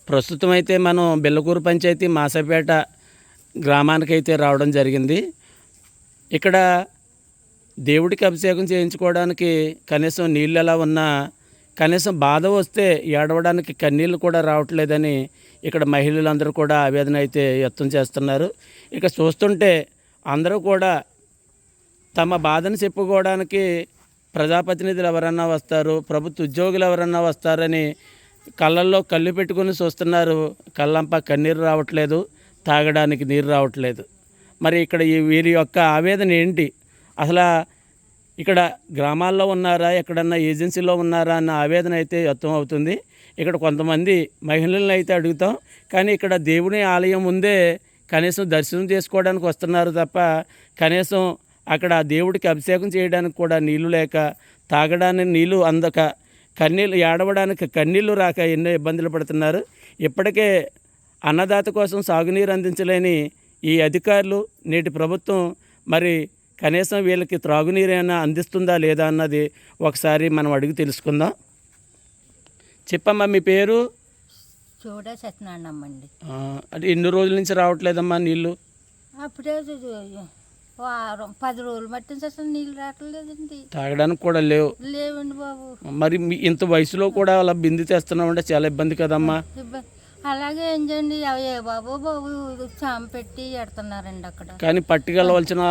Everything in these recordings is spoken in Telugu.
ప్రస్తుతం అయితే మనం బెల్లకూరు పంచాయతీ మాసపేట గ్రామానికైతే రావడం జరిగింది. ఇక్కడ దేవుడికి అభిషేకం చేయించుకోవడానికి కనీసం నీళ్ళు ఎలా ఉన్నా కనీసం బాధ వస్తే ఏడవడానికి కన్నీళ్ళు కూడా రావట్లేదని ఇక్కడ మహిళలందరూ కూడా ఆవేదన అయితే వ్యక్తం చేస్తున్నారు. ఇక చూస్తుంటే అందరూ కూడా తమ బాధను చెప్పుకోవడానికి ప్రజాప్రతినిధులు ఎవరన్నా వస్తారు, ప్రభుత్వ ఉద్యోగులు ఎవరన్నా వస్తారని కళ్ళల్లో కళ్ళు పెట్టుకుని చూస్తున్నారు. కళ్ళంప కన్నీరు రావట్లేదు, తాగడానికి నీరు రావట్లేదు. మరి ఇక్కడ వీరి యొక్క ఆవేదన ఏంటి? అసలు ఇక్కడ గ్రామాల్లో ఉన్నారా, ఎక్కడన్నా ఏజెన్సీలో ఉన్నారా అన్న ఆవేదన అయితే వ్యక్తం అవుతుంది. ఇక్కడ కొంతమంది మహిళలను అయితే అడుగుతాం, కానీ ఇక్కడ దేవుని ఆలయం ముందే కనీసం దర్శనం చేసుకోవడానికి వస్తున్నారు తప్ప కనీసం అక్కడ దేవుడికి అభిషేకం చేయడానికి కూడా నీళ్లు లేక, తాగడానికి నీళ్లు అందక, కన్నీళ్ళు ఏడవడానికి కన్నీళ్లు రాక ఎన్నో ఇబ్బందులు పడుతున్నారు. ఇప్పటికే అన్నదాత కోసం సాగునీరు అందించలేని ఈ అధికారులు, నేటి ప్రభుత్వం మరి కనీసం వీళ్ళకి త్రాగునీరైనా అందిస్తుందా లేదా అన్నది ఒకసారి మనం అడిగి తెలుసుకుందాం. చెప్పమ్మా, మీ పేరు? చూడ సత్యనారాయణమ్మండి. అంటే ఎన్ని రోజుల నుంచి రావట్లేదమ్మా నీళ్ళు? అప్పుడే వారం 10 రోజులు మట్టించి అసలు నీళ్ళు రావట్లేదండి, తాగడానికి కూడా లేవండి బాబు. మరి ఇంత వయసులో కూడా అలా బిందు తెస్తున్నామంటే చాలా ఇబ్బంది కదమ్మా. అలాగే ఏం చేయండి, ఏ బాబు చామ పెట్టి ఎడుతున్నారండి అక్కడ. కానీ పట్టుకెళ్ళవలసిన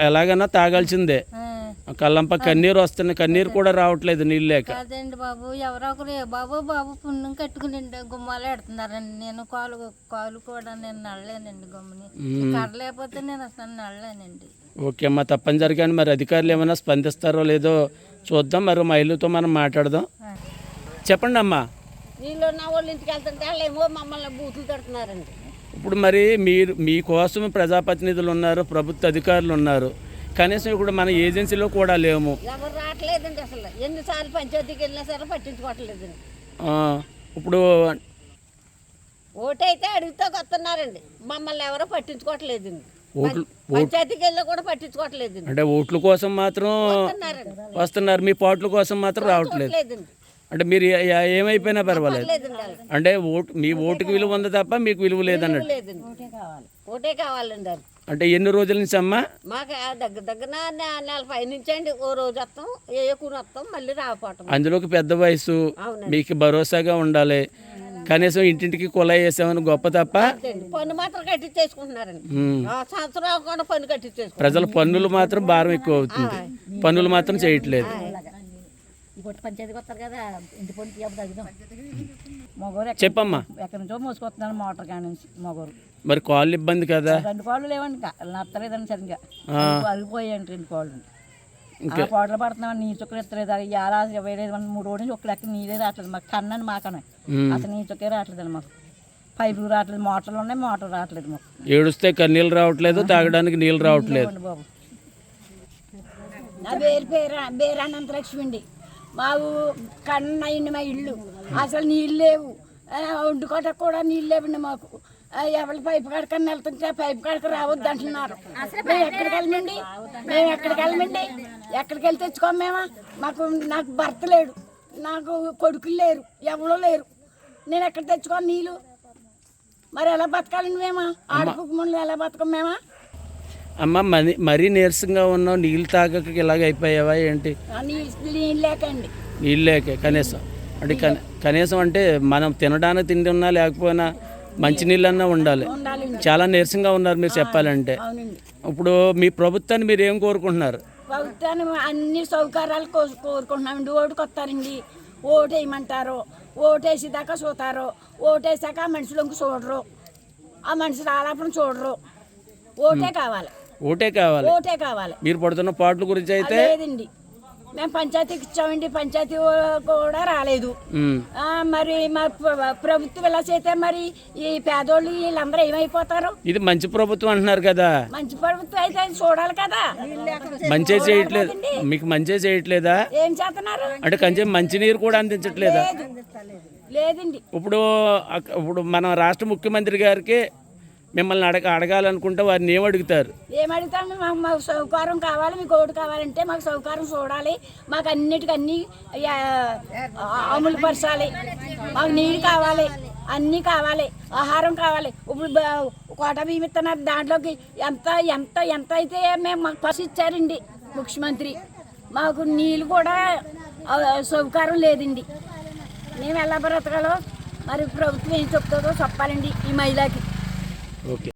ఎలాగైనా తాగాల్సిందే. కళ్ళంప కన్నీరు వస్తుంది, కన్నీరు కూడా రావట్లేదు నీళ్ళు లేక. అదేండి బాబు, ఎవరో ఒకరు ఏ బాబు పుణ్యం కట్టుకుని గుమ్మాలు ఎడుతున్నారండి. నేను కాలు కూడా నేను నడలేనండి గమ్ముని, కడలేకపోతే నేను అసలు నడలేనండి. ఓకే అమ్మా, తప్పనిసరిగా మరి అధికారులు ఏమైనా స్పందిస్తారో లేదో చూద్దాం. మరి మహిళతో మనం మాట్లాడదాం. చెప్పండి అమ్మా. నీళ్ళు నా వాళ్ళు ఇంటికి వెళ్తుంటే వాళ్ళు ఏమో మమ్మల్ని బూతులు తడుతున్నారండి. ఇప్పుడు మరి మీకోసం ప్రజాప్రతినిధులు ఉన్నారు, ప్రభుత్వ అధికారులు ఉన్నారు, కనీసం ఇప్పుడు మన ఏజెన్సీలో కూడా లేము. ఎవరు రావట్లేదండి, అసలు ఎన్నిసార్లు పంచాయతీకి వెళ్ళినా సరే పట్టించుకోవట్లేదండి. ఇప్పుడు ఓటైతే అడిగితే వస్తున్నారండి, మమ్మల్ని ఎవరో పట్టించుకోవట్లేదండి. పంచాయతీకి వెళ్ళి కూడా పట్టించుకోవట్లేదండి. అంటే ఓట్ల కోసం మాత్రం వస్తున్నారు, మీ పాటల కోసం మాత్రం రావట్లేదు. అంటే మీరు ఏమైపోయినా పర్వాలేదు, అంటే మీ ఓటుకి విలువ ఉంది తప్ప మీకు విలువ లేదన్నట్టు. ఓటే కావాలండి. అంటే ఎన్ని రోజుల నుంచి అమ్మా? మాకు దగ్గర 45 నుంచి అండి. ఓ రోజు వస్తాం, ఏ కూర వస్తాం, మళ్ళీ రాకపోవటం. అందులోకి పెద్ద వయసు, మీకు భరోసాగా ఉండాలి. కనీసం ఇంటింటికి కుళాయి వేసామని గొప్ప తప్ప పన్ను మాత్రం కట్టించేసుకుంటున్నారండి. సంవత్సరం కూడా పన్ను కట్టించేసుకుంటారు. ప్రజల పన్నులు మాత్రం భారం ఎక్కువ అవుతుంది, పన్నులు మాత్రం చేయట్లేదు. పంచాయతీకి వస్తారు కదా, ఇంటి పని మగోరు చెప్పమ్మా. ఎక్కడి నుంచో మోసుకొస్తున్నాను, మోటార్ కాడ నుంచి మగోరు. మరి కాళ్ళు ఇబ్బంది కదా? 2 కాళ్ళు లేవండి, నత్తలేదండి సరిగ్గా, అరిగిపోయాయండి 2 కాళ్ళు. ఆ కోటలు పడుతున్నామని నీరు చుక్కలు ఎత్తలేదు. ఎలా 23 రోజుల నుంచి ఒక్క లెక్క నీరే రావట్లేదు మాకు. కన్నాను మాకనే అసలు నీరు చుక్కే రావట్లేదండి మాకు. పైపులు రావట్లేదు, మోటార్లు ఉన్నాయి, మోటార్ రావట్లేదు మాకు. ఏడుస్తే కన్నీళ్ళు రావట్లేదు, తాగడానికి నీళ్ళు రావట్లేదు. బాబు నా పేరు లక్ష్మి అండి. మాకు కన్న అయింది మా ఇల్లు, అసలు నీళ్ళు లేవు, వండుకోవటానికి కూడా నీళ్ళు లేవండి మాకు. ఎవరి పైపు కాడకన్నా వెళ్తుంటే పైపు కాడకు రావద్దు అంటున్నారు. మేము ఎక్కడికి వెళ్ళమండి, ఎక్కడికి వెళ్ళి తెచ్చుకోం మేము. నాకు భర్త లేడు, నాకు కొడుకులు లేరు, ఎవరో లేరు, నేను ఎక్కడ తెచ్చుకోను నీళ్ళు. మరి ఎలా బతకాలండి మేము? ఆడుకుముళ్ళు ఎలా బతకం మేము? అమ్మ, మరీ నీరసంగా ఉన్నావు, నీళ్ళు తాగక ఇలాగ అయిపోయావా ఏంటి? నీళ్ళు లేకండి. నీళ్ళు లేక కనీసం అంటే కనీసం అంటే మనం తినడానికి తిండి ఉన్నా లేకపోయినా మంచినీళ్ళన్నా ఉండాలి. చాలా నీరసంగా ఉన్నారు మీరు చెప్పాలంటే. ఇప్పుడు మీ ప్రభుత్వాన్ని మీరు ఏం కోరుకుంటున్నారు? ప్రభుత్వాన్ని అన్ని సౌకర్యాలు కోరుకుంటున్నామండి. ఓటుకు వస్తారండి, ఓటు వేయమంటారు, ఓటేసి దాకా చూతారు, ఓటేసాక ఆ మనుషులకు చూడరు, ఆ మనుషులు ఆలాపన చూడరు. ఓటే కావాలి. మీరు పడుతున్న పాటల గురించి అయితే లేదండి, మేము పంచాయతీకి ఇచ్చామండి, పంచాయతీ కూడా రాలేదు. మరి మా ప్రభుత్వం ఎలా చేస్తే మరి ఈ పేదోళ్ళు వీళ్ళందరూ ఏమైపోతారు? ఇది మంచి ప్రభుత్వం అంటున్నారు కదా. మంచి ప్రభుత్వం అయితే చూడాలి కదా. మంచి చేయట్లేదు, మీకు మంచి చేయట్లేదా? ఏం చేస్తున్నారు అంటే కొంచెం మంచినీరు కూడా అందించట్లేదా? లేదండి. ఇప్పుడు మన రాష్ట్ర ముఖ్యమంత్రి గారికి మిమ్మల్ని అడగాలనుకుంటే వారిని ఏమడుగుతారు? ఏమడుగుతాము? మాకు సౌకర్యం కావాలి, మీకు ఓటు కావాలంటే మాకు సౌకర్యం చూడాలి, మాకు అన్నిటికన్నీ అమలు పరచాలి, మాకు నీళ్ళు కావాలి, అన్నీ కావాలి, ఆహారం కావాలి. ఇప్పుడు కోట బియ్యం ఇస్తున్నారు, దాంట్లోకి ఎంత ఎంత ఎంత అయితే మేము మాకు పసి ఇచ్చారండి ముఖ్యమంత్రి. మాకు నీళ్ళు కూడా సౌకర్యం లేదండి. మేము ఎలా బ్రతకాలో మరి ప్రభుత్వం ఏం చెప్తుందో చెప్పాలండి ఈ మహిళకి. ఓకే.